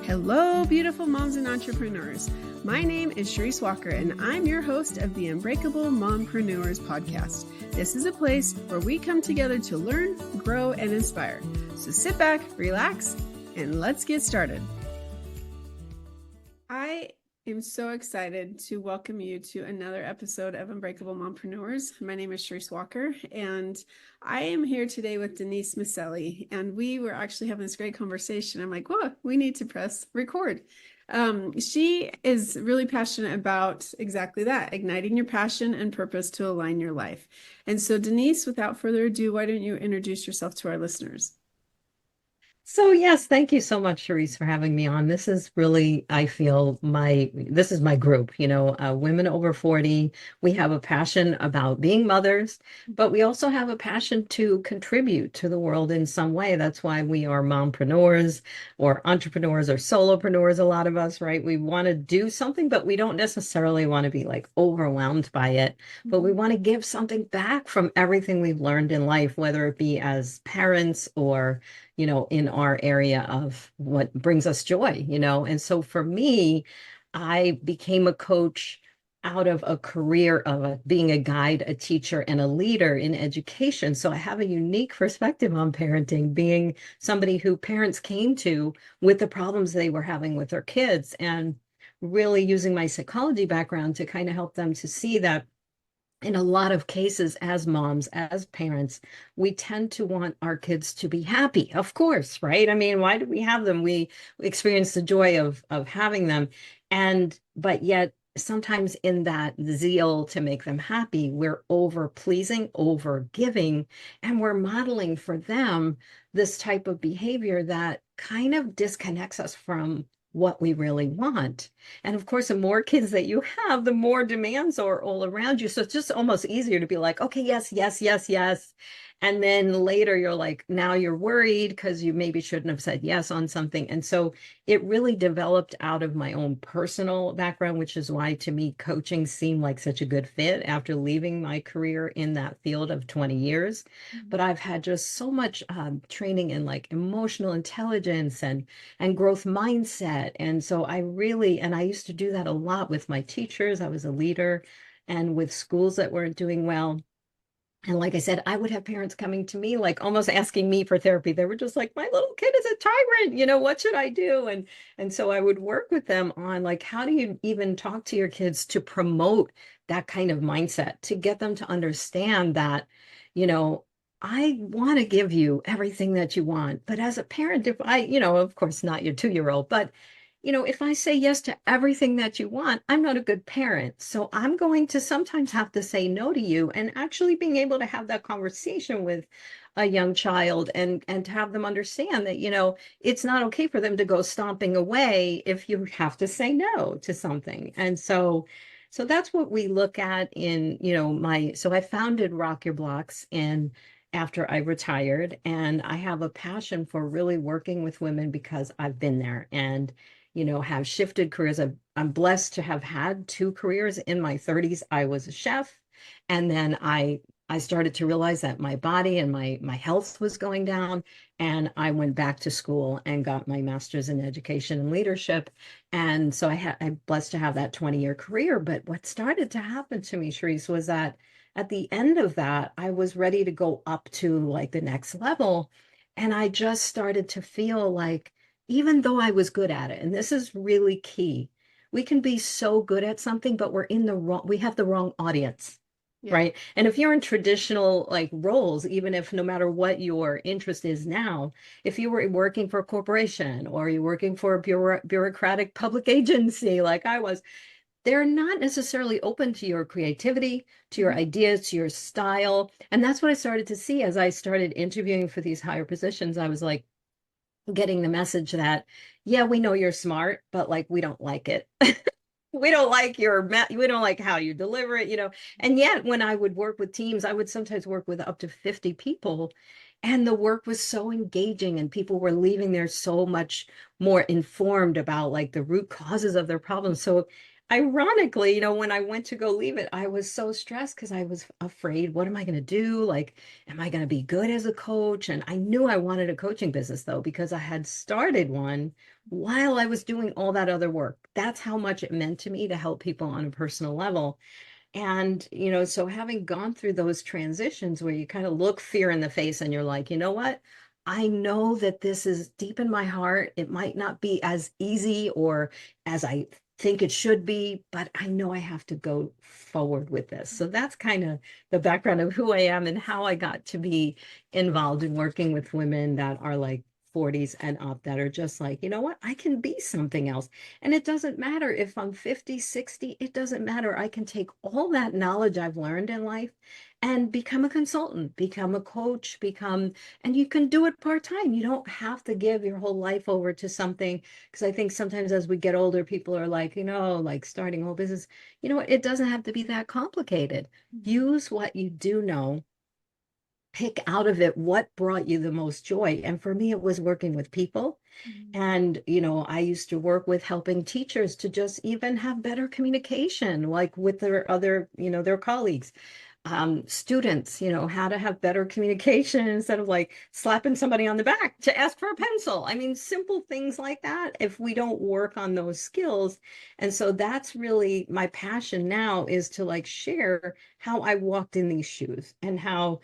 Hello, beautiful moms and entrepreneurs. My name is Sharice Walker, and I'm your host of the Unbreakable Mompreneurs podcast. This is a place where we come together to learn, grow, and inspire. So sit back, relax, and let's get started. I am so excited to welcome you to another episode of Unbreakable Mompreneurs. My name is Sharice Walker, and I am here today with Denise Miceli, and we were actually having this great conversation. I'm like, whoa, we need to press record. She is really passionate about exactly that, igniting your passion and purpose to align your life. And so, Denise, without further ado, why don't you introduce yourself to our listeners? So yes, thank you so much, Sharice, for having me on. This is really, I feel this is my group, women over 40. We have a passion about being mothers, but we also have a passion to contribute to the world in some way. That's why we are mompreneurs or entrepreneurs or solopreneurs, a lot of us, right? We want to do something, but we don't necessarily want to be like overwhelmed by it, but we want to give something back from everything we've learned in life, whether it be as parents or in our area of what brings us joy. And so for me, I became a coach out of a career of being a guide, a teacher, and a leader in education. So I have a unique perspective on parenting, being somebody who parents came to with the problems they were having with their kids, and really using my psychology background to kind of help them to see that in a lot of cases, as moms, as parents, we tend to want our kids to be happy, of course, right? I mean, why do we have them? We experience the joy of having them. But yet sometimes in that zeal to make them happy, we're over pleasing, over giving, and we're modeling for them this type of behavior that kind of disconnects us from what we really want. And of course, the more kids that you have, the more demands are all around you. So it's just almost easier to be like, okay, yes, yes, yes, yes. And then later you're like, now you're worried because you maybe shouldn't have said yes on something. And so it really developed out of my own personal background, which is why to me, coaching seemed like such a good fit after leaving my career in that field of 20 years. But I've had just so much training in like emotional intelligence and growth mindset. And so I used to do that a lot with my teachers. I was a leader, and with schools that weren't doing well. And like I said, I would have parents coming to me, like almost asking me for therapy. They were just like, my little kid is a tyrant, what should I do? And so I would work with them on like, how do you even talk to your kids to promote that kind of mindset, to get them to understand that, you know, I want to give you everything that you want. But as a parent, if of course not your 2-year-old, but if I say yes to everything that you want, I'm not a good parent. So I'm going to sometimes have to say no to you, and actually being able to have that conversation with a young child and to have them understand that, it's not okay for them to go stomping away if you have to say no to something. And so that's what we look at in, so I founded Rock Your Blocks after I retired, and I have a passion for really working with women because I've been there and have shifted careers. I'm blessed to have had 2 careers. In my 30s, I was a chef. And then I started to realize that my body and my health was going down. And I went back to school and got my master's in education and leadership. And so I'm blessed to have that 20-year career. But what started to happen to me, Sharice, was that at the end of that, I was ready to go up to like the next level. And I just started to feel like, even though I was good at it, and this is really key, we can be so good at something, but we have the wrong audience, Yeah. right? And if you're in traditional like roles, even if no matter what your interest is now, if you were working for a corporation or you're working for a bureaucratic public agency like I was, they're not necessarily open to your creativity, to your ideas, to your style. And that's what I started to see as I started interviewing for these higher positions. I was like, getting the message that, yeah, we know you're smart, but like, we don't like it. We don't like we don't like how you deliver it. And yet when I would work with teams, I would sometimes work with up to 50 people, and the work was so engaging and people were leaving there so much more informed about like the root causes of their problems. So ironically, when I went to go leave it, I was so stressed because I was afraid, what am I going to do? Like, am I going to be good as a coach? And I knew I wanted a coaching business though, because I had started one while I was doing all that other work. That's how much it meant to me to help people on a personal level. And, so having gone through those transitions where you kind of look fear in the face and you're like, you know what? I know that this is deep in my heart. It might not be as easy or as I think it should be, but I know I have to go forward with this. So that's kind of the background of who I am and how I got to be involved in working with women that are like 40s and up that are just like, you know what? I can be something else. And it doesn't matter if I'm 50, 60, it doesn't matter. I can take all that knowledge I've learned in life and become a consultant, become a coach, and you can do it part-time. You don't have to give your whole life over to something. Because I think sometimes as we get older, people are like, like starting a whole business. You know what? It doesn't have to be that complicated. Use what you do know, pick out of it what brought you the most joy. And for me, it was working with people. Mhm. And, I used to work with helping teachers to just even have better communication, like with their other, their colleagues, students, how to have better communication instead of like slapping somebody on the back to ask for a pencil. I mean, simple things like that if we don't work on those skills. And so that's really my passion now, is to like share how I walked in these shoes and how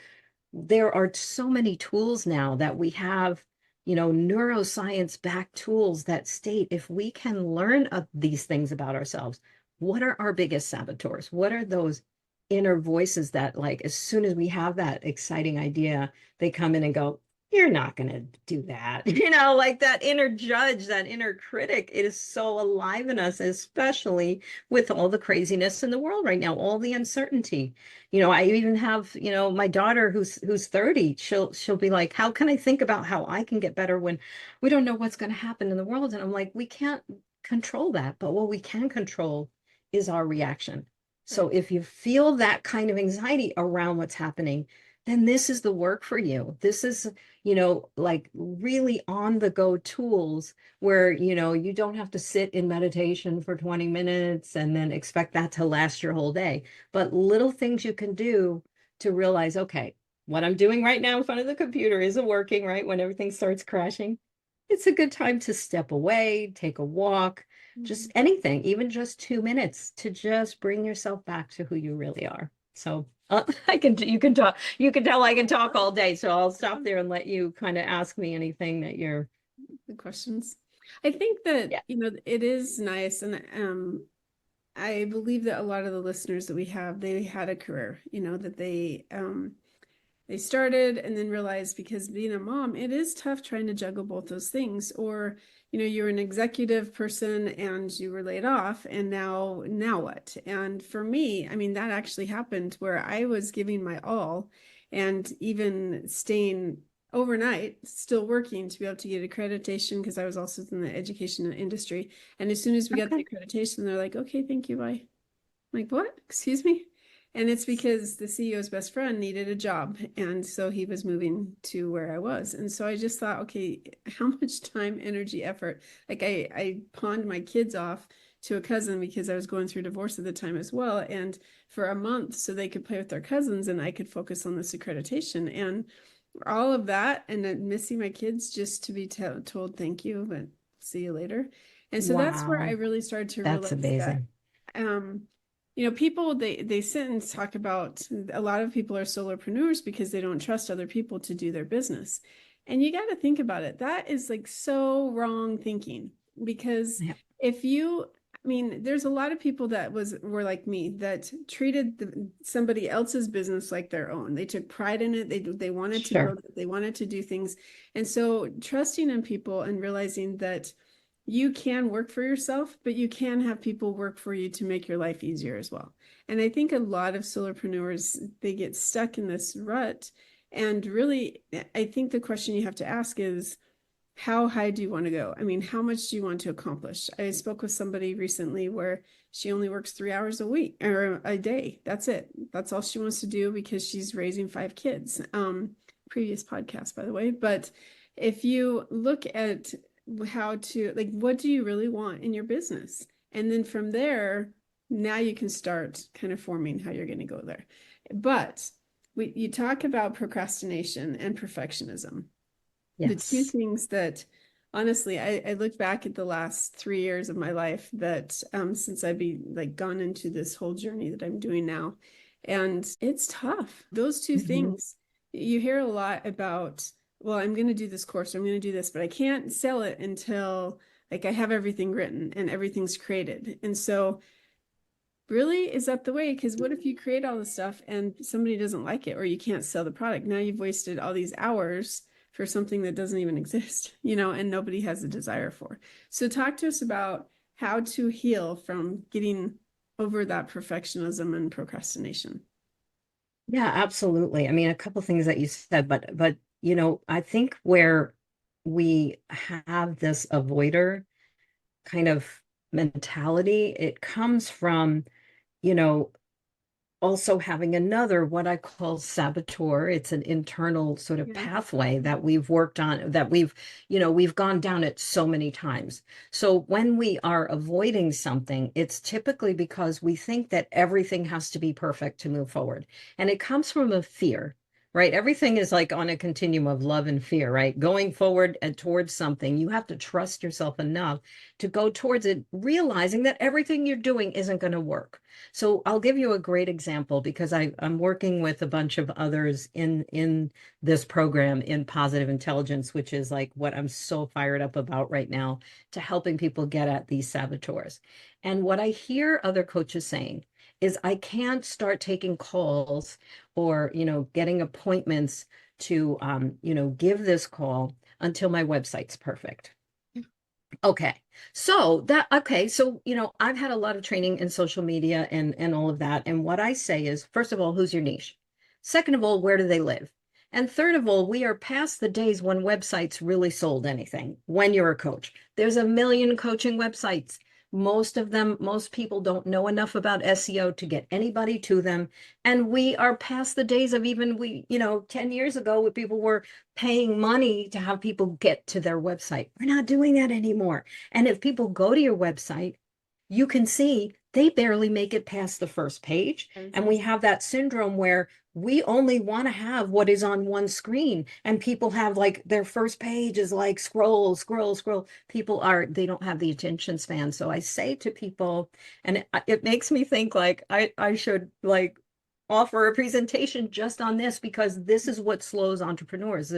there are so many tools now that we have, neuroscience backed tools that state if we can learn these things about ourselves, what are our biggest saboteurs? What are those inner voices that, like, as soon as we have that exciting idea, they come in and go, you're not going to do that. Like that inner judge, that inner critic, it is so alive in us, especially with all the craziness in the world right now, all the uncertainty. I even have, my daughter who's 30, she'll be like, how can I think about how I can get better when we don't know what's going to happen in the world? And I'm like, we can't control that, but what we can control is our reaction. So Right. if you feel that kind of anxiety around what's happening, then this is the work for you. This is, like really on the go tools where, you don't have to sit in meditation for 20 minutes and then expect that to last your whole day, but little things you can do to realize, okay, what I'm doing right now in front of the computer isn't working, right? When everything starts crashing, it's a good time to step away, take a walk, just Mhm. anything, even just 2 minutes to just bring yourself back to who you really are. So you can tell I can talk all day. So I'll stop there and let you kind of ask me anything that you're, The questions. I think that, yeah. it is nice. And I believe that a lot of the listeners that we have, they had a career, that they started and then realized, because being a mom, it is tough trying to juggle both those things. Or, you're an executive person and you were laid off, and now what? And for me, I mean, that actually happened where I was giving my all and even staying overnight, still working to be able to get accreditation, because I was also in the education industry. And as soon as we got the Okay. accreditation, they're like, okay, thank you, bye. Like, what? Excuse me? And it's because the CEO's best friend needed a job. And so he was moving to where I was. And so I just thought, okay, how much time, energy, effort? Like I pawned my kids off to a cousin because I was going through divorce at the time as well. And for a month, so they could play with their cousins and I could focus on this accreditation. And all of that, and then missing my kids just to be told thank you, but see you later. And so that's where I Wow. really started to That's realize that, amazing. um, people, they sit and talk about, a lot of people are solopreneurs because they don't trust other people to do their business. And you got to think about it. That is like so wrong thinking, because Yeah, if you, I mean, there's a lot of people that were like me, that treated somebody else's business like their own. They took pride in it. They wanted to sure. build it. They wanted to do things. And so trusting in people and realizing that you can work for yourself, but you can have people work for you to make your life easier as well. And I think a lot of solopreneurs, they get stuck in this rut. And really, I think the question you have to ask is, how high do you want to go? I mean, how much do you want to accomplish? I spoke with somebody recently where she only works 3 hours a week or a day. That's it. That's all she wants to do because she's raising 5 kids. Previous podcast, by the way. But if you look at how to, like, what do you really want in your business? And then from there, now you can start kind of forming how you're going to go there. But you talk about procrastination and perfectionism, the two Yes. things that honestly, I look back at the last 3 years of my life that since I've been like gone into this whole journey that I'm doing now, and it's tough. Those two Mhm. things, you hear a lot about, well, I'm going to do this course, or I'm going to do this, but I can't sell it until like I have everything written and everything's created. And so really, is that the way? Because what if you create all this stuff and somebody doesn't like it or you can't sell the product? Now you've wasted all these hours for something that doesn't even exist, and nobody has a desire for. So talk to us about how to heal from getting over that perfectionism and procrastination. Yeah, absolutely. I mean, a couple things that you said, but I think where we have this avoider kind of mentality, it comes from, you know, also having another, what I call saboteur. It's an internal sort of Yeah. pathway that we've worked on, that we've gone down it so many times. So when we are avoiding something, it's typically because we think that everything has to be perfect to move forward. And it comes from a fear, right? Everything is like on a continuum of love and fear, right? Going forward and towards something, you have to trust yourself enough to go towards it, realizing that everything you're doing isn't going to work. So I'll give you a great example because I'm working with a bunch of others in this program in positive intelligence, which is like what I'm so fired up about right now, to helping people get at these saboteurs. And what I hear other coaches saying is I can't start taking calls or, getting appointments to, give this call until my website's perfect. Okay. So I've had a lot of training in social media and all of that. And what I say is, first of all, who's your niche? Second of all, where do they live? And third of all, we are past the days when websites really sold anything when you're a coach. There's a million coaching websites. Most people don't know enough about SEO to get anybody to them. And we are past the days of 10 years ago where people were paying money to have people get to their website. We're not doing that anymore. And if people go to your website, you can see they barely make it past the first page. And we have that syndrome where we only want to have what is on one screen. And people have like their first page is like scroll, scroll, scroll. They don't have the attention span. So I say to people, and it makes me think like I should like offer a presentation just on this because this is what slows entrepreneurs.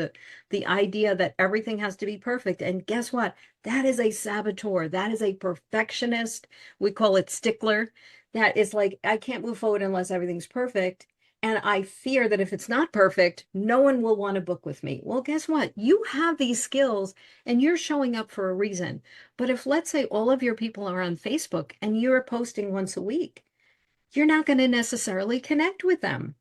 The idea that everything has to be perfect. And guess what? That is a saboteur. That is a perfectionist. We call it stickler. That is like, I can't move forward unless everything's perfect. And I fear that if it's not perfect, no one will want to book with me. Well, guess what? You have these skills and you're showing up for a reason. But if, let's say, all of your people are on Facebook and you're posting once a week, you're not going to necessarily connect with them.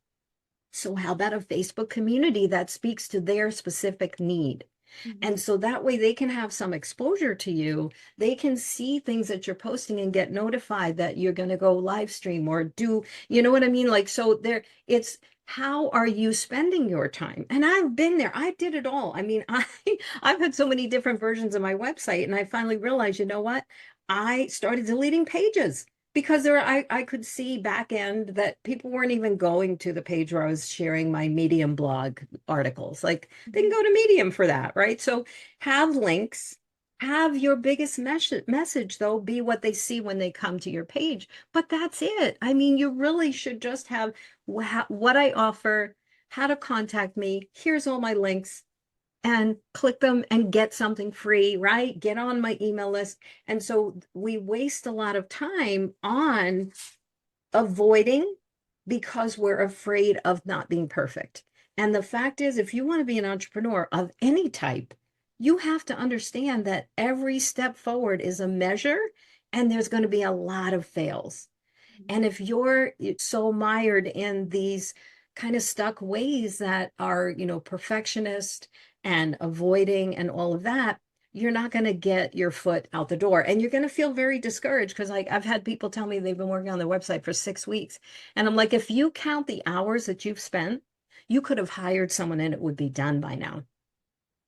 So, how about a Facebook community that speaks to their specific need? Mhm. And so that way they can have some exposure to you. They can see things that you're posting and get notified that you're going to go live stream or do, you know what I mean? Like, so there, it's how are you spending your time? And I've been there. I did it all. I mean, I've had so many different versions of my website, and I finally realized, you know what? I started deleting pages because I could see back end that people weren't even going to the page where I was sharing my Medium blog articles. Like they can go to Medium for that, right? So have links, have your biggest message though be what they see when they come to your page. But that's it. I mean, you really should just have what I offer, how to contact me. Here's all my links and click them and get something free, right? Get on my email list. And so we waste a lot of time on avoiding because we're afraid of not being perfect. And the fact is, if you want to be an entrepreneur of any type, you have to understand that every step forward is a measure and there's going to be a lot of fails. And if you're so mired in these kind of stuck ways that are, perfectionist and avoiding and all of that, you're not going to get your foot out the door. And you're going to feel very discouraged because, like, I've had people tell me they've been working on their website for 6 weeks. And I'm like, if you count the hours that you've spent, you could have hired someone and it would be done by now.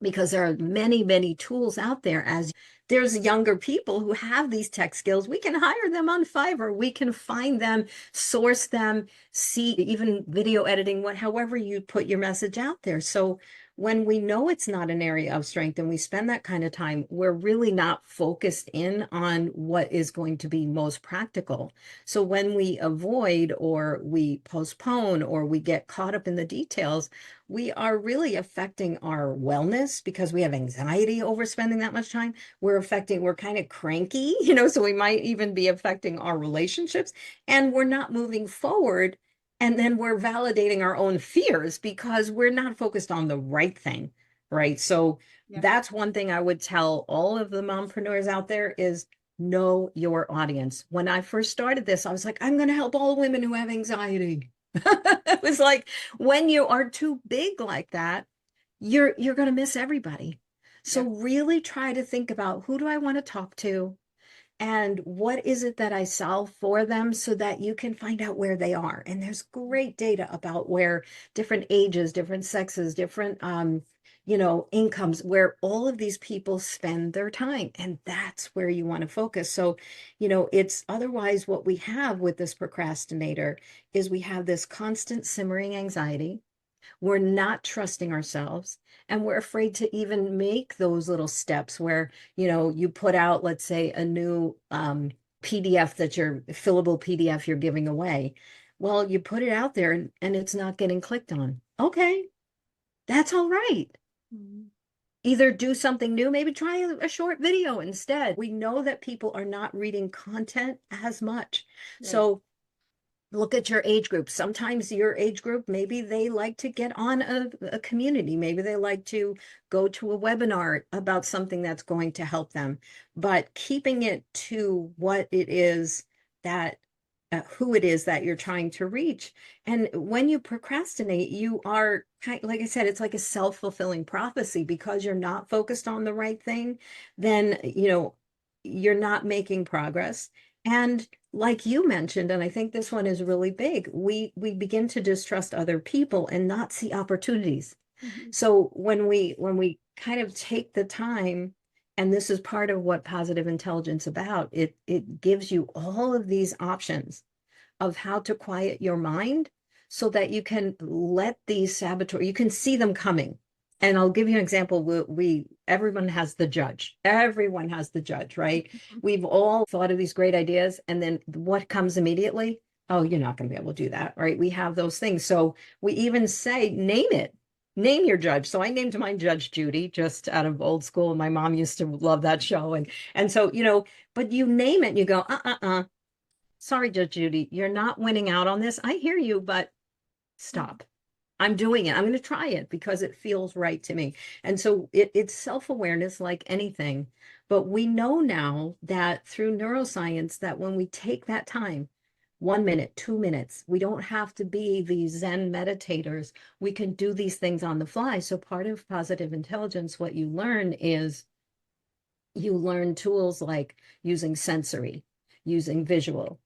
because there are many, many tools out there. As there's younger people who have these tech skills, we can hire them on Fiverr. We can find them, source them, see even video editing, however you put your message out there. So when we know it's not an area of strength and we spend that kind of time, we're really not focused in on what is going to be most practical. So when we avoid or we postpone or we get caught up in the details, we are really affecting our wellness because we have anxiety over spending that much time. We're kind of cranky, so we might even be affecting our relationships, and we're not moving forward. And then we're validating our own fears because we're not focused on the right thing, right? So Yeah. that's one thing I would tell all of the mompreneurs out there is know your audience. When I first started this, I was like, I'm going to help all women who have anxiety. It was like, when you are too big like that, you're going to miss everybody. So Yeah. really try to think about, who do I want to talk to? And what is it that I solve for them, so that you can find out where they are. And there's great data about where different ages, different sexes, different incomes, where all of these people spend their time. And that's where you want to focus. So, it's otherwise what we have with this procrastinator is we have this constant simmering anxiety. We're not trusting ourselves, and we're afraid to even make those little steps where, you put out, let's say, a new PDF, that your fillable PDF you're giving away. Well, you put it out there, and it's not getting clicked on. Okay, that's all right. Mhm. Either do something new, maybe try a short video instead. We know that people are not reading content as much. Right. So look at your age group. Sometimes your age group, maybe they like to get on a community. Maybe they like to go to a webinar about something that's going to help them. But keeping it to what it is that, who it is that you're trying to reach. And when you procrastinate, you are like I said, it's like a self-fulfilling prophecy, because you're not focused on the right thing, then, you're not making progress. And like you mentioned, and I think this one is really big, we begin to distrust other people and not see opportunities. Mhm. So when we kind of take the time, and this is part of what positive intelligence about, it gives you all of these options of how to quiet your mind, so that you can let these saboteur, you can see them coming. And I'll give you an example. Everyone has the judge. Everyone has the judge, right? We've all thought of these great ideas, and then what comes immediately? Oh, you're not going to be able to do that, right? We have those things. So we even say, name it. Name your judge. So I named mine Judge Judy, just out of old school. My mom used to love that show. And so, but you name it and you go, sorry, Judge Judy, you're not winning out on this. I hear you, but stop. I'm doing it. I'm going to try it because it feels right to me. And so it's self-awareness, like anything. But we know now that through neuroscience, that when we take that time, 1 minute, 2 minutes, we don't have to be these Zen meditators. We can do these things on the fly. So part of positive intelligence, what you learn is, you learn tools like using sensory, using visual,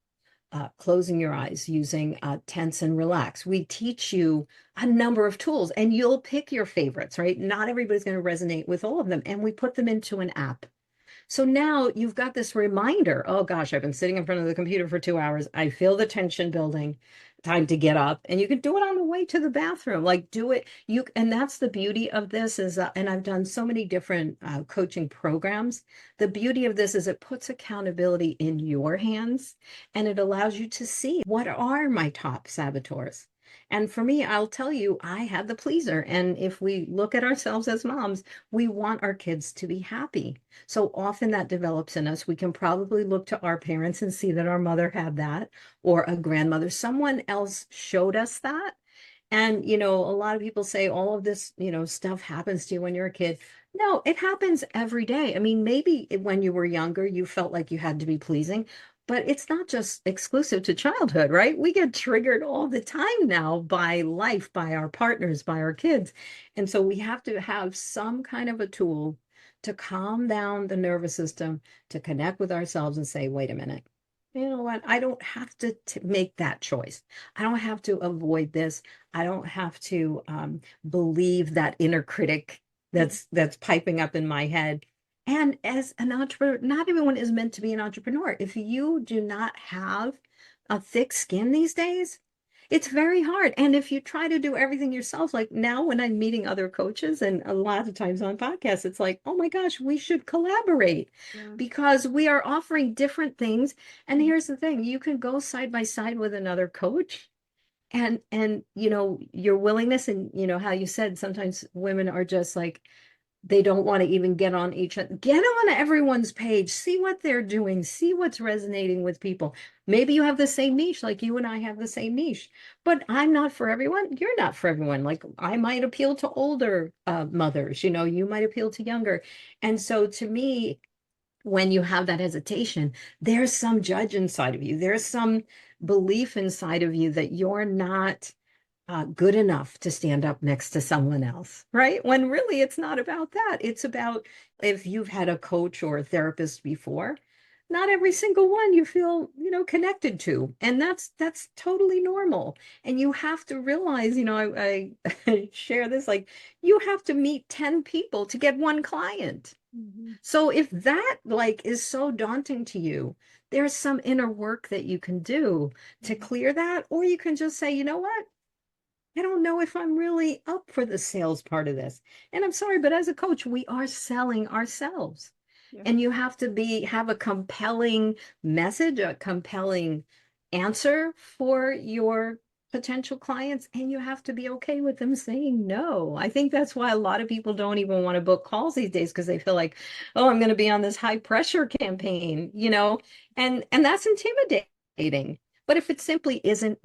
closing your eyes, using tense and relax. We teach you a number of tools, and you'll pick your favorites, right? Not everybody's going to resonate with all of them. And we put them into an app. So now you've got this reminder. Oh gosh, I've been sitting in front of the computer for 2 hours. I feel the tension building. Time to get up. And you can do it on the way to the bathroom. Like, do it. And that's the beauty of this is, and I've done so many different coaching programs. The beauty of this is it puts accountability in your hands, and it allows you to see, what are my top saboteurs? And for me, I'll tell you, I had the pleaser. And if we look at ourselves as moms, we want our kids to be happy. So often that develops in us. We can probably look to our parents and see that our mother had that, or a grandmother. Someone else showed us that. And, a lot of people say all of this, stuff happens to you when you're a kid. No, it happens every day. I mean, maybe when you were younger, you felt like you had to be pleasing, but it's not just exclusive to childhood, right? We get triggered all the time now by life, by our partners, by our kids. And so we have to have some kind of a tool to calm down the nervous system, to connect with ourselves and say, wait a minute, you know what? I don't have to make that choice. I don't have to avoid this. I don't have to believe that inner critic that's piping up in my head. And as an entrepreneur, not everyone is meant to be an entrepreneur. If you do not have a thick skin these days, it's very hard. And if you try to do everything yourself, like now when I'm meeting other coaches and a lot of times on podcasts, it's like, oh my gosh, we should collaborate Yeah. because we are offering different things. And here's the thing, you can go side by side with another coach and your willingness and how you said sometimes women are just like they don't want to even get on each other. Get on everyone's page, see what they're doing, see what's resonating with people. Maybe you have the same niche, like you and I have the same niche, but I'm not for everyone. You're not for everyone. Like I might appeal to older mothers, you might appeal to younger. And so to me, when you have that hesitation, there's some judge inside of you. There's some belief inside of you that you're not good enough to stand up next to someone else, right? When really it's not about that. It's about if you've had a coach or a therapist before, not every single one you feel, connected to. And that's totally normal. And you have to realize, I share this like you have to meet 10 people to get one client. Mm-hmm. So if that like is so daunting to you, there's some inner work that you can do to clear that, or you can just say, you know what? I don't know if I'm really up for the sales part of this. And I'm sorry, but as a coach, we are selling ourselves. Yeah. And you have to have a compelling message, a compelling answer for your potential clients, and you have to be okay with them saying no. I think that's why a lot of people don't even want to book calls these days because they feel like, oh, I'm going to be on this high pressure campaign, and that's intimidating. But if it simply isn't,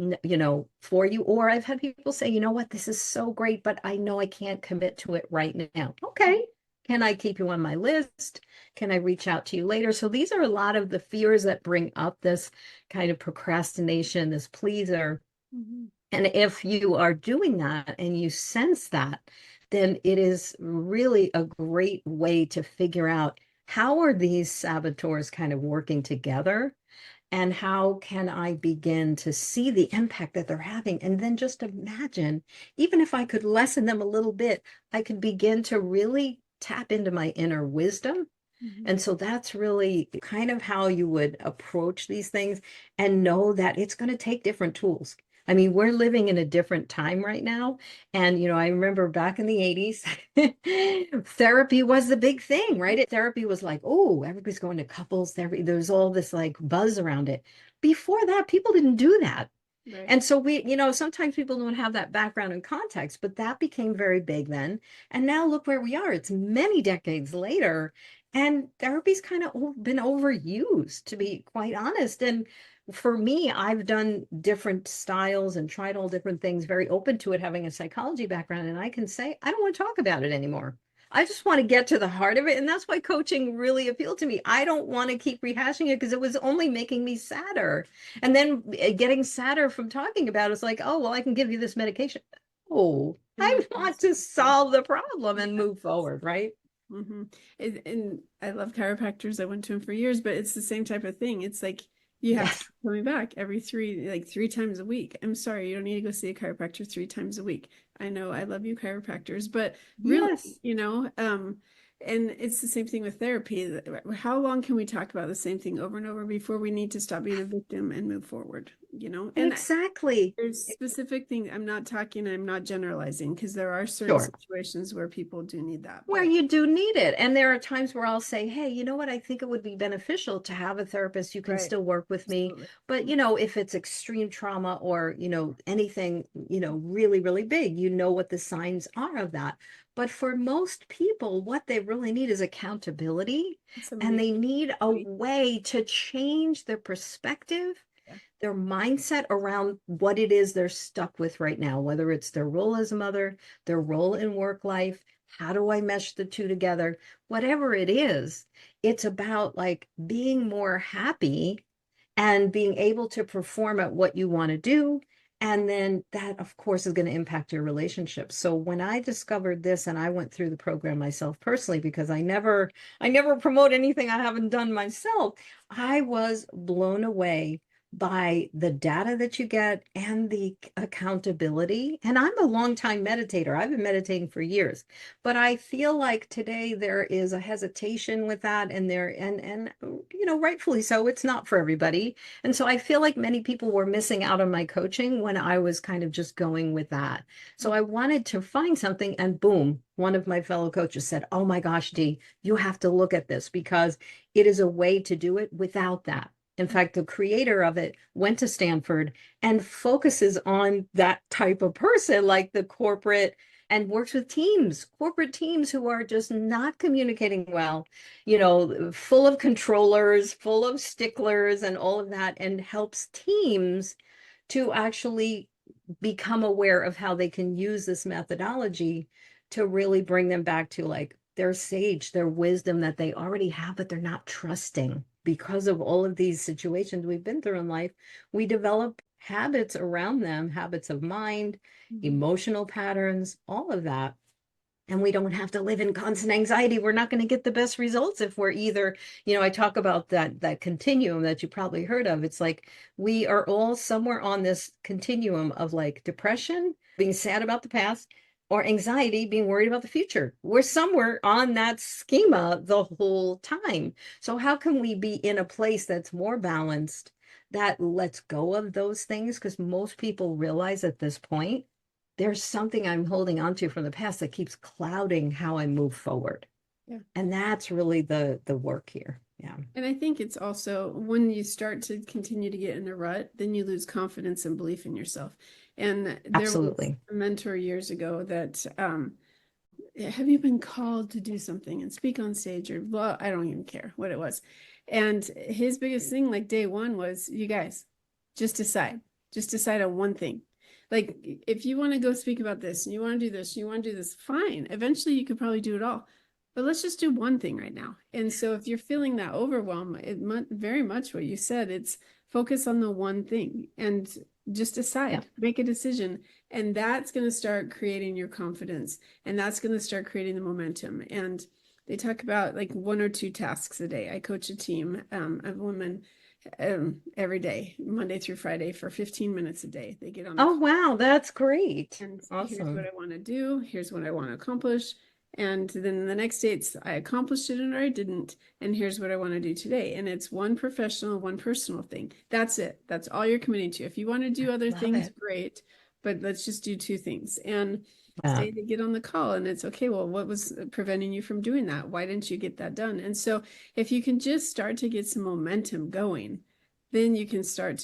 for you, or I've had people say, you know what, this is so great, but I know I can't commit to it right now. Okay. Can I keep you on my list? Can I reach out to you later? So these are a lot of the fears that bring up this kind of procrastination, this pleaser. Mm-hmm. And if you are doing that and you sense that, then it is really a great way to figure out how are these saboteurs kind of working together and how can I begin to see the impact that they're having? And then just imagine, even if I could lessen them a little bit, I could begin to really tap into my inner wisdom. Mm-hmm. And so that's really kind of how you would approach these things and know that it's going to take different tools. I mean, we're living in a different time right now. And, I remember back in the 80s, therapy was the big thing, right? Therapy was like, oh, everybody's going to couples therapy. There's all this like buzz around it. Before that, people didn't do that. Right. And so sometimes people don't have that background and context, but that became very big then. And now look where we are. It's many decades later, and therapy's kind of been overused, to be quite honest. And for me, I've done different styles and tried all different things, very open to it, having a psychology background. And I can say, I don't want to talk about it anymore. I just want to get to the heart of it. And that's why coaching really appealed to me. I don't want to keep rehashing it because it was only making me sadder. And then getting sadder from talking about it is like, oh, well, I can give you this medication. Oh, And I that want was, to solve the problem and yeah. move forward, right? Mm-hmm. And I love chiropractors. I went to them for years, but it's the same type of thing. It's like you have to Yes. keep coming back every three times a week. I'm sorry, you don't need to go see a chiropractor three times a week. I know I love you chiropractors, but really, Yes. and it's the same thing with therapy. How long can we talk about the same thing over and over before we need to stop being a victim and move forward? And Exactly. there's specific things. I'm not generalizing because there are certain Sure. situations where people do need that, Where but you do need it. And there are times where I'll say, hey, you know what? I think it would be beneficial to have a therapist. You can right. still work with me. Absolutely. But, if it's extreme trauma or, anything, really, really big, what the signs are of that. But for most people, what they really need is accountability. And Somebody. they need a way to change their perspective, Yeah. their mindset around what it is they're stuck with right now, whether it's their role as a mother, their role in work life. How do I mesh the two together? Whatever it is, it's about like being more happy and being able to perform at what you want to do. And then that, of course, is going to impact your relationship. So when I discovered this and I went through the program myself personally, because I never promote anything I haven't done myself, I was blown away by the data that you get and the accountability. And I'm a long time meditator. I've been meditating for years, but I feel like today there is a hesitation with that, and rightfully so. It's not for everybody. And so I feel like many people were missing out on my coaching when I was kind of just going with that. So I wanted to find something, and boom, one of my fellow coaches said, "Oh my gosh, Dee, you have to look at this because it is a way to do it without that." In fact, the creator of it went to Stanford and focuses on that type of person, like the corporate, and works with teams, corporate teams who are just not communicating well, full of controllers, full of sticklers, and all of that, and helps teams to actually become aware of how they can use this methodology to really bring them back to like their sage, their wisdom that they already have, but they're not trusting because of all of these situations we've been through in life. We develop habits around them, habits of mind, emotional patterns, all of that. And we don't have to live in constant anxiety. We're not going to get the best results if we're either, I talk about that continuum that you probably heard of. It's like we are all somewhere on this continuum of like depression, being sad about the past, or anxiety, being worried about the future. We're somewhere on that schema the whole time. So how can we be in a place that's more balanced, that lets go of those things? Because most people realize at this point there's something I'm holding on to from the past that keeps clouding how I move forward. Yeah. And that's really the work here. Yeah. And I think it's also when you start to continue to get in a rut, then you lose confidence and belief in yourself. And there was Absolutely. a mentor years ago that have you been called to do something and speak on stage or well, I don't even care what it was. And his biggest thing, like day one, was you guys just decide on one thing. Like if you want to go speak about this and you want to do this, you want to do this, fine. Eventually you could probably do it all. But let's just do one thing right now. And so if you're feeling that overwhelm, very much what you said, it's focus on the one thing and just decide, Yeah. make a decision. And that's going to start creating your confidence. And that's going to start creating the momentum. And they talk about like 1 or 2 tasks a day. I coach a team of women every day, Monday through Friday, for 15 minutes a day. They get on the Oh, wow. That's great. and here's what Awesome. I want to do. Here's what I want to accomplish. And then the next day it's I accomplished it or I didn't. And here's what I want to do today. And it's one professional, one personal thing. That's it. That's all you're committing to. If you want to do other Love things, it. great. But let's just do 2 things. And Yeah. say they get on the call and it's okay. Well, what was preventing you from doing that? Why didn't you get that done? And so if you can just start to get some momentum going, then you can start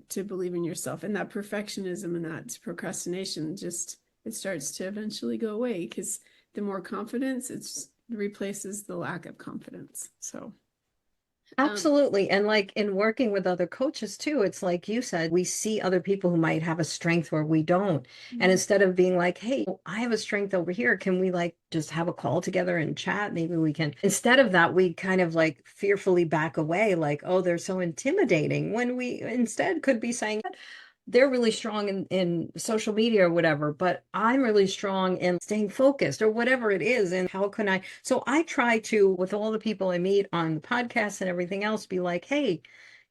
to believe in yourself, and that perfectionism and that procrastination just it starts to eventually go away because the more confidence it replaces the lack of confidence. So Absolutely. And like in working with other coaches too, it's like you said, we see other people who might have a strength where we don't. And instead of being like, hey, I have a strength over here, can we like just have a call together and chat? Maybe we can. Instead of that, we kind of like fearfully back away, like, oh, they're so intimidating, when we instead could be saying, they're really strong in social media or whatever, but I'm really strong in staying focused or whatever it is. And how can I? So I try to, with all the people I meet on the podcast and everything else, be like, hey,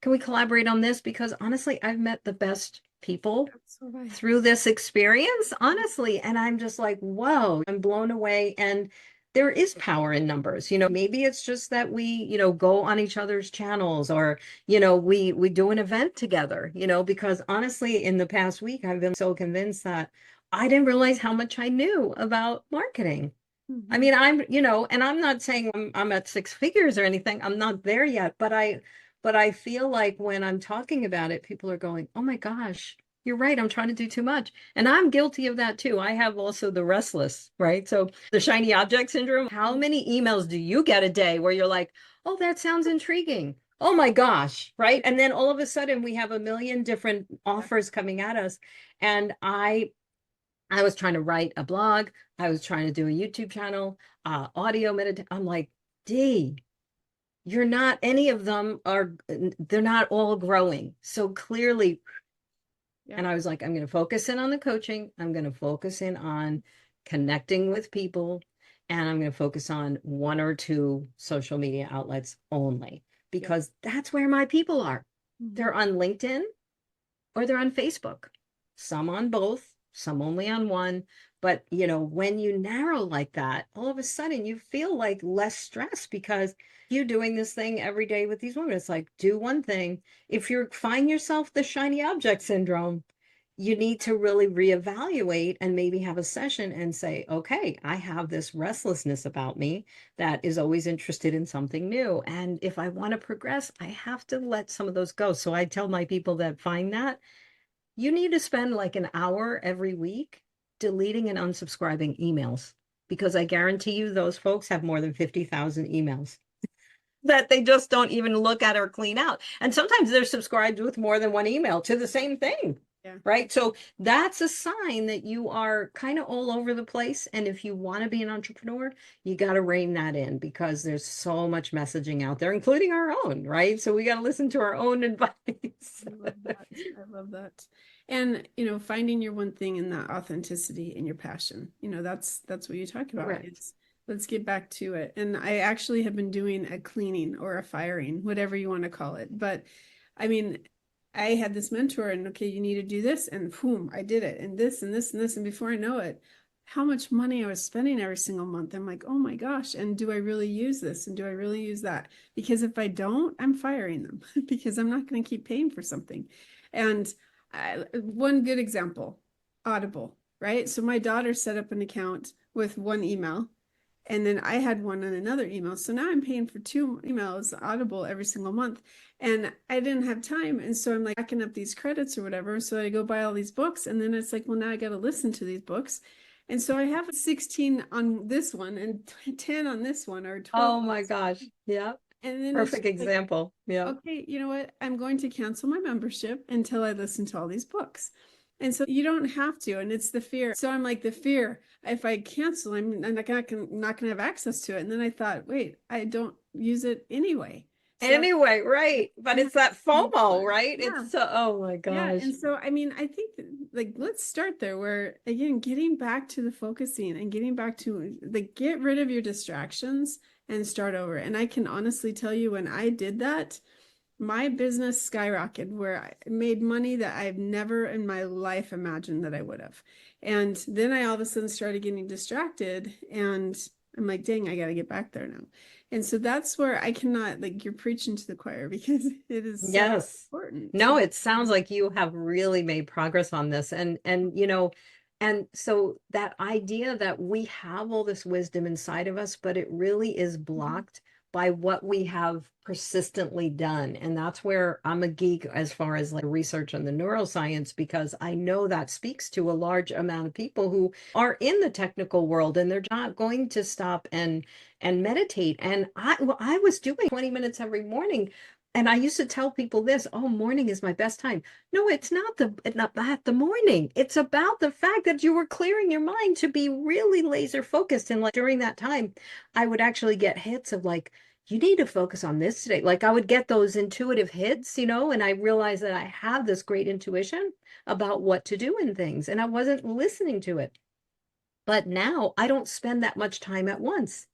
can we collaborate on this? Because honestly, I've met the best people so right. through this experience, honestly. And I'm just like, whoa, I'm blown away. And there is power in numbers. Maybe it's just that we, go on each other's channels, or, we do an event together, because honestly, in the past week, I've been so convinced that I didn't realize how much I knew about marketing. I mean, and I'm not saying I'm at 6 figures or anything. I'm not there yet, but I feel like when I'm talking about it, people are going, "Oh my gosh, you're right. I'm trying to do too much." And I'm guilty of that too. I have also the restless, right? So the shiny object syndrome. How many emails do you get a day where you're like, "Oh, that sounds intriguing. Oh my gosh," right? And then all of a sudden we have a million different offers coming at us. And I was trying to write a blog. I was trying to do a YouTube channel, audio meditation. I'm like, Dee, you're not, any of them are, they're not all growing. So clearly, Yeah. and I was like, I'm going to focus in on the coaching. I'm going to focus in on connecting with people. And I'm going to focus on 1 or 2 social media outlets only, because that's where my people are. They're on LinkedIn or they're on Facebook. Some on both, some only on one. But, when you narrow like that, all of a sudden you feel like less stress because you're doing this thing every day with these women. It's like, do one thing. If you find yourself the shiny object syndrome, you need to really reevaluate and maybe have a session and say, okay, I have this restlessness about me that is always interested in something new. And if I want to progress, I have to let some of those go. So I tell my people that find that you need to spend like an hour every week deleting and unsubscribing emails because I guarantee you those folks have more than 50,000 emails that they just don't even look at or clean out. And sometimes they're subscribed with more than one email to the same thing. Yeah. Right. So that's a sign that you are kind of all over the place. And if you want to be an entrepreneur, you got to rein that in because there's so much messaging out there, including our own. Right. So we got to listen to our own advice. I love that. I love that. And, finding your one thing in that authenticity and your passion, that's what you talk about. Correct. It's let's get back to it. And I actually have been doing a cleaning or a firing, whatever you want to call it. But I mean, I had this mentor and okay, you need to do this. And boom, I did it. And this and this and this. And before I know it, how much money I was spending every single month. I'm like, oh my gosh. And do I really use this? And do I really use that? Because if I don't, I'm firing them because I'm not going to keep paying for something. And one good example, Audible, right? So my daughter set up an account with one email and then I had one on another email. So now I'm paying for two emails, Audible, every single month. And I didn't have time. And so I'm like backing up these credits or whatever. So I go buy all these books. And then it's like, well, now I got to listen to these books. And so I have 16 on this one and 10 on this one or 12. Oh my gosh. Yeah. And then Perfect it's like, example. Yeah. okay, you know what? I'm going to cancel my membership until I listen to all these books. And so you don't have to. And it's the fear. So I'm like, the fear, if I cancel, I'm not going to have access to it. And then I thought, wait, I don't use it anyway. So Anyway, right. But it's that FOMO, right? yeah. It's so, oh my Yeah. gosh. And so, I mean, I think like, let's start there where, again, getting back to the focusing and getting back to like, get rid of your distractions and start over. And I can honestly tell you when I did that, my business skyrocketed where I made money that I've never in my life imagined that I would have. And then I all of a sudden started getting distracted and I'm like, dang, I got to get back there now. And so that's where I cannot, like, you're preaching to the choir because it is so Yes. important. No, it sounds like you have really made progress on this. And so that idea that we have all this wisdom inside of us, but it really is blocked by what we have persistently done. And that's where I'm a geek as far as like research on the neuroscience, because I know that speaks to a large amount of people who are in the technical world and they're not going to stop and meditate. And I was doing 20 minutes every morning. And I used to tell people this, oh, morning is my best time. No, it's not about the morning. It's about the fact that you were clearing your mind to be really laser focused. And like during that time, I would actually get hits of like, you need to focus on this today. Like I would get those intuitive hits, and I realized that I have this great intuition about what to do in things. And I wasn't listening to it. But now I don't spend that much time at once.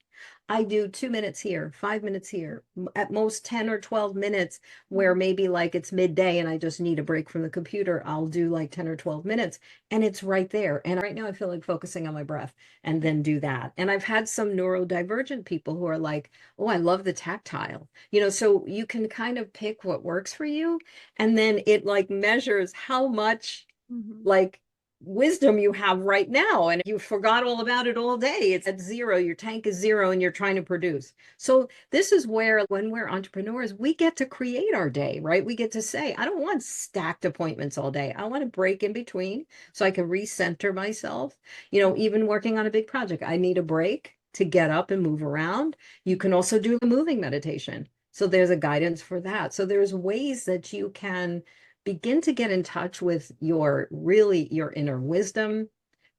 I do 2 minutes here, 5 minutes here, at most 10 or 12 minutes, where maybe like it's midday and I just need a break from the computer. I'll do like 10 or 12 minutes and it's right there. And right now I feel like focusing on my breath and then do that. And I've had some neurodivergent people who are like, oh, I love the tactile, so you can kind of pick what works for you. And then it like measures how much like wisdom you have right now, and you forgot all about it all day. It's at zero, your tank is zero, and you're trying to produce. So this is where when we're entrepreneurs, we get to create our day, right? We get to say, I don't want stacked appointments all day. I want to break in between so I can recenter myself. Even working on a big project, I need a break to get up and move around. You can also do the moving meditation, so there's a guidance for that. So there's ways that you can begin to get in touch with your inner wisdom,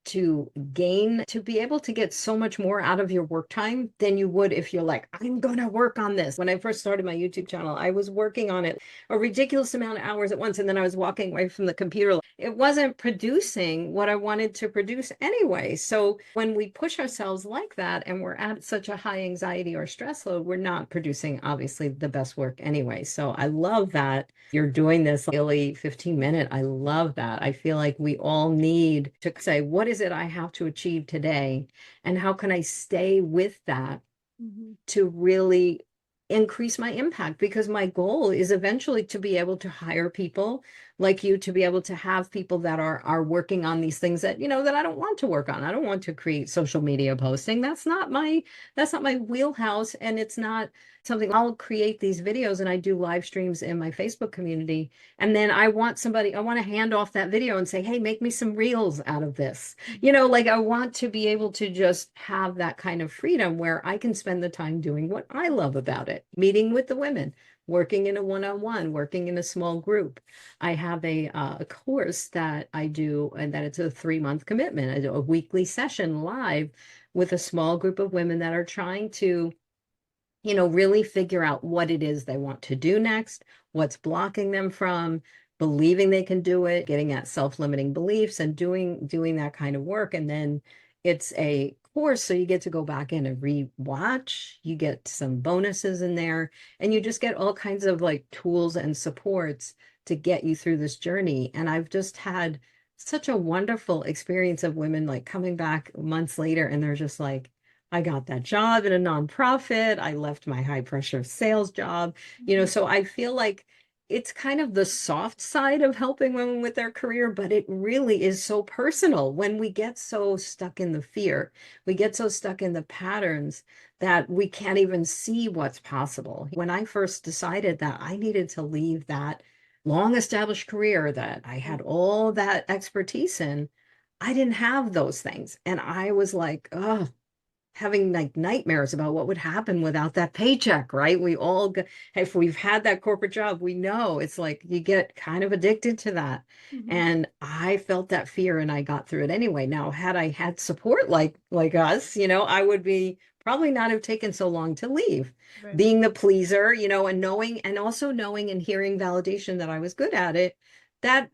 to gain, to be able to get so much more out of your work time than you would if you're like, I'm going to work on this. When I first started my YouTube channel, I was working on it a ridiculous amount of hours at once. And then I was walking away from the computer. It wasn't producing what I wanted to produce anyway. So when we push ourselves like that and we're at such a high anxiety or stress load, we're not producing obviously the best work anyway. So I love that you're doing this daily 15-minute. I love that. I feel like we all need to say, what is it I have to achieve today? And how can I stay with that Mhm. to really increase my impact? Because my goal is eventually to be able to hire people like you, to be able to have people that are working on these things that, that I don't want to work on. I don't want to create social media posting. That's not my wheelhouse. And it's not something. I'll create these videos and I do live streams in my Facebook community. And then I want to hand off that video and say, hey, make me some reels out of this. Like I want to be able to just have that kind of freedom where I can spend the time doing what I love about it, meeting with the women, working in a one-on-one, working in a small group. I have a course that I do, and that it's a 3-month commitment. I do a weekly session live with a small group of women that are trying to really figure out what it is they want to do next, what's blocking them from believing they can do it, getting at self-limiting beliefs and doing that kind of work. And then it's a course, so you get to go back in and re-watch, you get some bonuses in there, and you just get all kinds of like tools and supports to get you through this journey. And I've just had such a wonderful experience of women like coming back months later and they're just like, I got that job in a nonprofit. I left my high pressure sales job. Mhm. So I feel like it's kind of the soft side of helping women with their career, but it really is so personal when we get so stuck in the fear. We get so stuck in the patterns that we can't even see what's possible. When I first decided that I needed to leave that long established career that I had all that expertise in, I didn't have those things. And I was like, oh, having like nightmares about what would happen without that paycheck, right? If we've had that corporate job, we know it's like you get kind of addicted to that. Mhm. And I felt that fear and I got through it anyway. Now, had I had support like us, I would be probably not have taken so long to leave. Right. Being the pleaser, and knowing and also knowing and hearing validation that I was good at it, that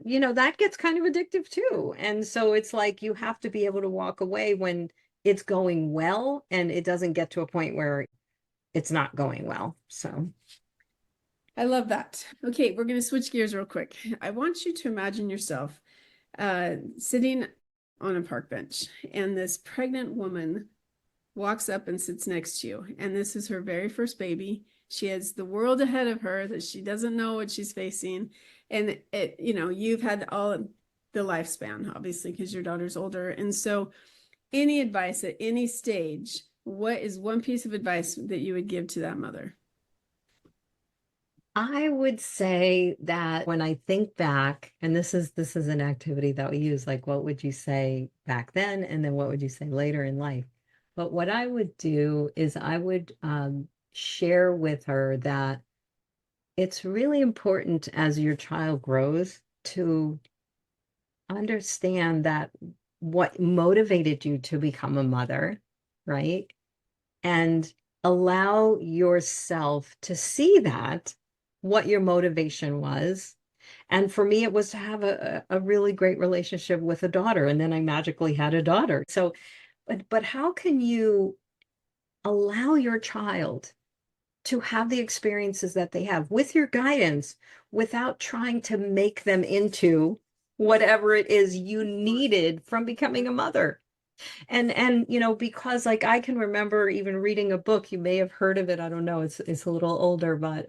gets kind of addictive too. And so it's like you have to be able to walk away when it's going well and it doesn't get to a point where it's not going well. So I love that. Okay, we're going to switch gears real quick. I want you to imagine yourself sitting on a park bench, and this pregnant woman walks up and sits next to you. And this is her very first baby. She has the world ahead of her that she doesn't know what she's facing. And you've had all the lifespan, obviously, because your daughter's older. And so, any advice at any stage, what is one piece of advice that you would give to that mother? I would say that when I think back, and this is an activity that we use, like what would you say back then, and then what would you say later in life? But what I would do is I would share with her that it's really important as your child grows to understand that what motivated you to become a mother, right? And allow yourself to see that, what your motivation was. And for me, it was to have a really great relationship with a daughter. And then I magically had a daughter. So, but how can you allow your child to have the experiences that they have with your guidance without trying to make them into whatever it is you needed from becoming a mother? And because like I can remember even reading a book, you may have heard of it, I don't know, it's a little older, but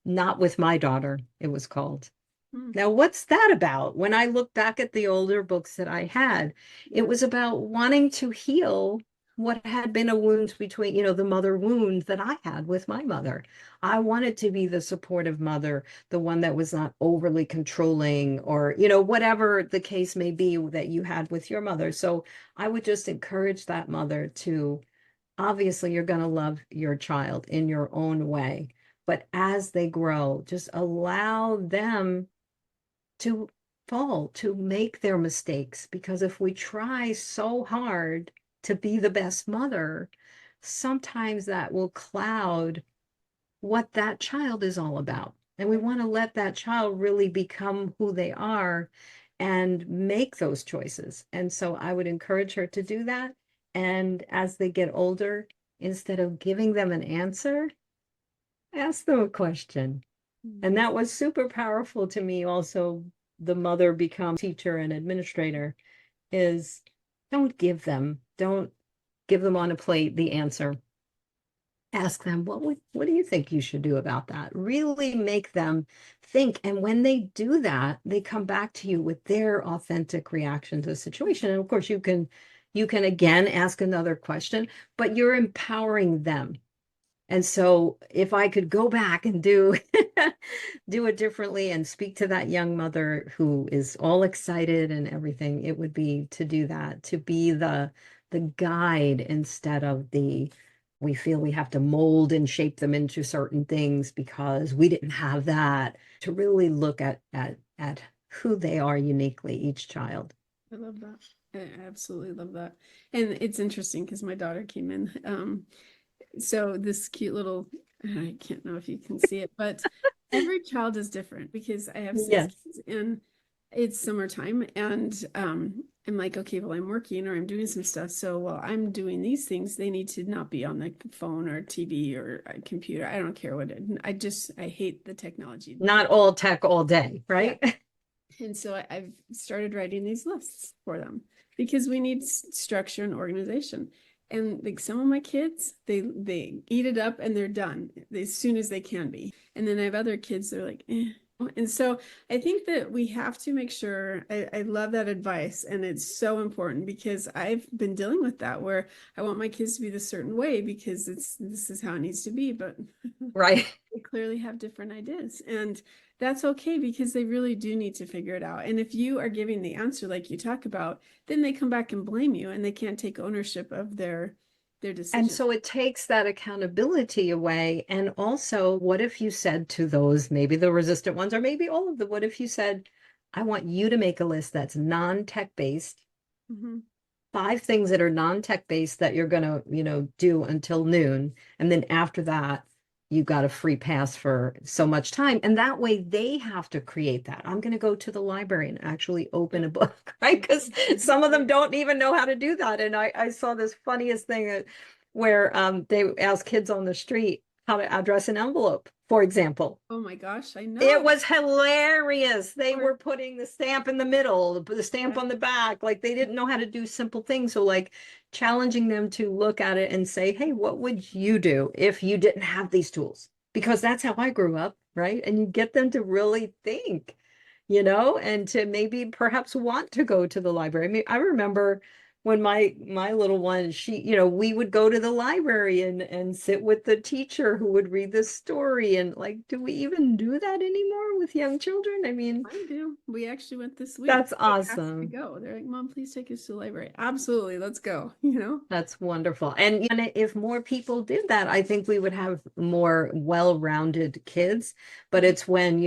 Not With My Daughter, it was called. Hmm. Now, what's that about? When I look back at the older books that I had, it Yeah. was about wanting to heal what had been a wound between, the mother wound that I had with my mother. I wanted to be the supportive mother, the one that was not overly controlling or, whatever the case may be that you had with your mother. So I would just encourage that mother to, obviously, you're going to love your child in your own way. But as they grow, just allow them to fault to make their mistakes, because if we try so hard to be the best mother, sometimes that will cloud what that child is all about. And we want to let that child really become who they are and make those choices. And so I would encourage her to do that. And as they get older, instead of giving them an answer, ask them a question. And Mhm. that was super powerful to me. Also, the mother become teacher and administrator is don't give them on a plate the answer. Ask them, what do you think you should do about that? Really make them think. And when they do that, they come back to you with their authentic reaction to the situation. And of course, you can again ask another question, but you're empowering them. And so if I could go back and do do it differently and speak to that young mother who is all excited and everything, it would be to do that, to be the guide instead of the we feel we have to mold and shape them into certain things because we didn't have that, to really look at who they are uniquely, each child. I love that. I absolutely love that. And it's interesting because my daughter came in. So this cute little, I can't know if you can see it, but every child is different because I have six Yes. kids and it's summertime and I'm like, okay, well, I'm working or I'm doing some stuff. So while I'm doing these things, they need to not be on the phone or TV or a computer. I don't care what I hate the technology. Not all tech all day, Yeah. right? And so I've started writing these lists for them because we need structure and organization. And like some of my kids, they eat it up and they're done as soon as they can be. And then I have other kids, they're like, eh. And so I think that we have to make sure, I love that advice. And it's so important because I've been dealing with that where I want my kids to be the certain way because this is how it needs to be. But Right. they clearly have different ideas. And that's okay because they really do need to figure it out. And if you are giving the answer like you talk about, then they come back and blame you and they can't take ownership of their And decision. so it takes that accountability away. And also, what if you said to those, maybe the resistant ones, or maybe all of them, what if you said, I want you to make a list that's non-tech based, Mm-hmm. 5 things that are non-tech based that you're going to, do until noon. And then after that, you got a free pass for so much time. And that way they have to create that. I'm going to go to the library and actually open a Yep. book, right? Because some of them Right. don't even know how to do that. And I saw this funniest thing where they ask kids on the street how to address an envelope, for example. Oh my gosh, I It know. was hilarious. They Or were putting the stamp in the middle, the stamp yeah, on the back. Like they didn't know how to do simple things. So, like challenging them to look at it and say, hey, what would you do if you didn't have these tools? Because that's how I grew up, right? And you get them to really think, and to maybe perhaps want to go to the library. I mean, I remember when my little one, she, we would go to the library and sit with the teacher who would read the story. And like, do we even do that anymore with young children? I mean, I do. We actually went this week. that's They asked to awesome. go. They're like, Mom, please take us to the library. Absolutely, let's go, you know? That's wonderful. And if more people did that, I think we would have more well-rounded kids. But Mhm. it's when,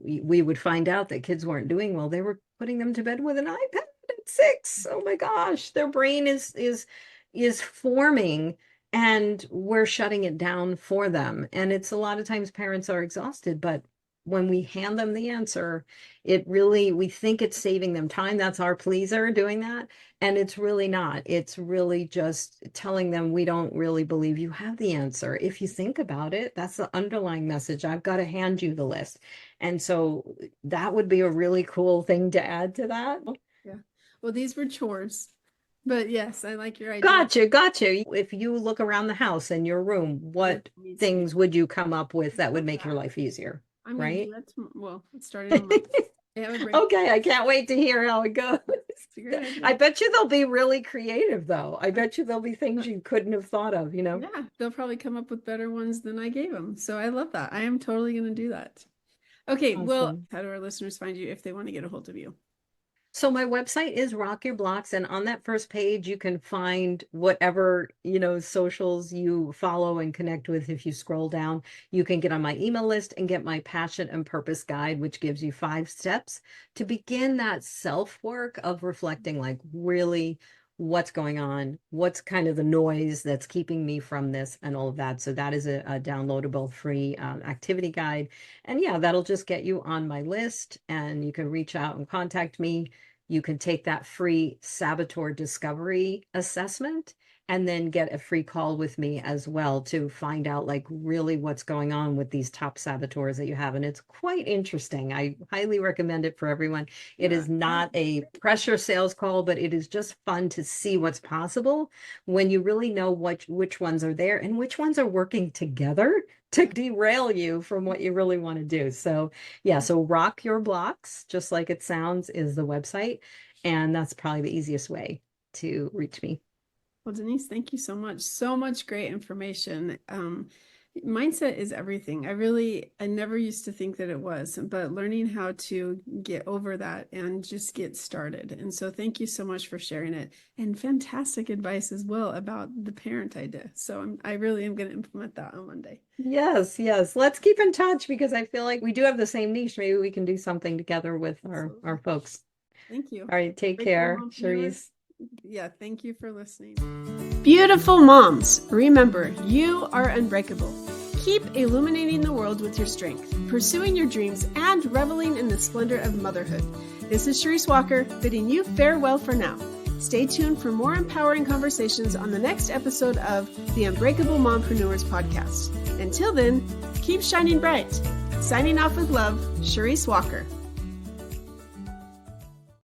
we would find out that kids weren't doing well. They were putting them to bed with an iPad at 6. Oh my gosh, their brain is forming and we're shutting it down for them. And it's a lot of times parents are exhausted, but when we hand them the answer, we think it's saving them time. That's our pleaser doing that. And it's really not. It's really just telling them we don't really believe you have the answer. If you think about it, that's the underlying message. I've got to hand you the list. And so that would be a really cool thing to add to that. Yeah. Well, these were chores, but yes, I like your idea. Gotcha, gotcha. If you look around the house in your room, What what needs to be things would you come up with that would love make your that. life easier? I'm gonna do Right? that tomorrow. Well, it's starting on Monday. I have a break. Okay, I can't wait to hear how it goes. It's a great I idea. bet you they'll be really creative, though. I bet you there'll be things you couldn't have thought of. Yeah, they'll probably come up with better ones than I gave them. So I love that. I am totally gonna do that. Okay, well, Awesome. how do our listeners find you if they want to get a hold of you? So my website is Rock Your Blocks, and on that first page, you can find whatever, socials you follow and connect with. If you scroll down, you can get on my email list and get my passion and purpose guide, which gives you 5 steps to begin that self-work of reflecting, like really what's going on, what's kind of the noise that's keeping me from this and all of that. So that is a downloadable free activity guide. And yeah, that'll just get you on my list, and you can reach out and contact me. You can take that free saboteur discovery assessment and then get a free call with me as well to find out like really what's going on with these top saboteurs that you have. And it's quite interesting. I highly recommend it for everyone. It is not a pressure sales call, but it is just fun to see what's possible when you really know which ones are there and which ones are working together to derail you from what you really want to do. So yeah, so Rock Your Blocks, just like it sounds, is the website. And that's probably the easiest way to reach me. Well, Denise, thank you so much. So much great information. Mindset is everything. I never used to think that it was, but learning how to get over that and just get started. And so thank you so much for sharing it, and fantastic advice as well about the parent idea. So I really am going to implement that on Monday. Yes, yes. Let's keep in touch because I feel like we do have the same niche. Maybe we can do something together with our folks. Thank you. All right, take care, Cherise. Yeah, thank you for listening. Beautiful moms, remember, you are unbreakable. Keep illuminating the world with your strength, pursuing your dreams, and reveling in the splendor of motherhood. This is Cherise Walker, bidding you farewell for now. Stay tuned for more empowering conversations on the next episode of the Unbreakable Mompreneurs podcast. Until then, keep shining bright. Signing off with love, Cherise Walker.